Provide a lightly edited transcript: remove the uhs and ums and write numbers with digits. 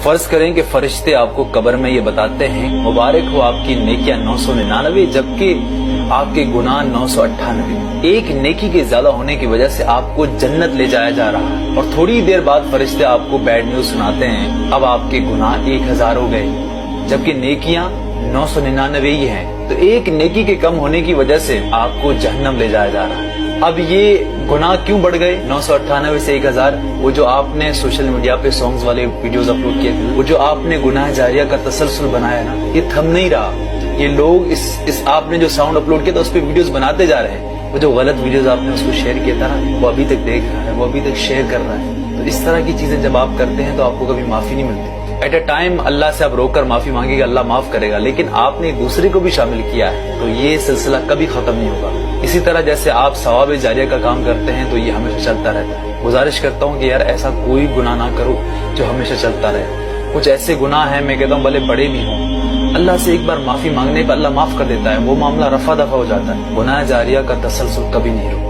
فرض کریں کہ فرشتے آپ کو قبر میں یہ بتاتے ہیں مبارک ہو آپ کی نیکیاں 999 جبکہ آپ کے گناہ 998، ایک نیکی کے زیادہ ہونے کی وجہ سے آپ کو جنت لے جایا جا رہا ہے، اور تھوڑی دیر بعد فرشتے آپ کو بیڈ نیوز سناتے ہیں اب آپ کے گناہ 1000 ہو گئے جبکہ نیکیاں 999 ہی ہیں، تو ایک نیکی کے کم ہونے کی وجہ سے آپ کو جہنم لے جایا جا رہا ہے۔ اب یہ گناہ کیوں بڑھ گئے 998 سے 1000؟ وہ جو آپ نے سوشل میڈیا پہ سانگز والے ویڈیوز اپلوڈ کیے تھے، وہ جو آپ نے گناہ جاریہ کا تسلسل بنایا نا، یہ تھم نہیں رہا۔ یہ لوگ اس آپ نے جو ساؤنڈ اپلوڈ کیا تھا اس پہ ویڈیوز بناتے جا رہے ہیں، وہ جو غلط ویڈیوز آپ نے اس کو شیئر کیا تھا نا، وہ ابھی تک دیکھ رہا ہے، وہ ابھی تک شیئر کر رہا ہے۔ تو اس طرح کی چیزیں جب آپ کرتے ہیں تو آپ کو کبھی معافی نہیں ملتی۔ ایٹ اے ٹائم اللہ سے آپ رو کر معافی مانگے گا، اللہ معاف کرے گا، لیکن آپ نے دوسرے کو بھی شامل کیا ہے تو یہ سلسلہ کبھی ختم نہیں ہوگا۔ اسی طرح جیسے آپ ثواب جاریہ کا کام کرتے ہیں تو یہ ہمیشہ چلتا رہتا ہے۔ گزارش کرتا ہوں کہ یار ایسا کوئی گناہ نہ کرو جو ہمیشہ چلتا رہے۔ کچھ ایسے گناہ ہیں، میں کہتا ہوں بھلے بڑے بھی ہوں، اللہ سے ایک بار معافی مانگنے پہ اللہ معاف کر دیتا ہے، وہ معاملہ رفع دفع ہو جاتا ہے۔ گناہ جاریہ کا تسلسل کبھی نہیں رکتا۔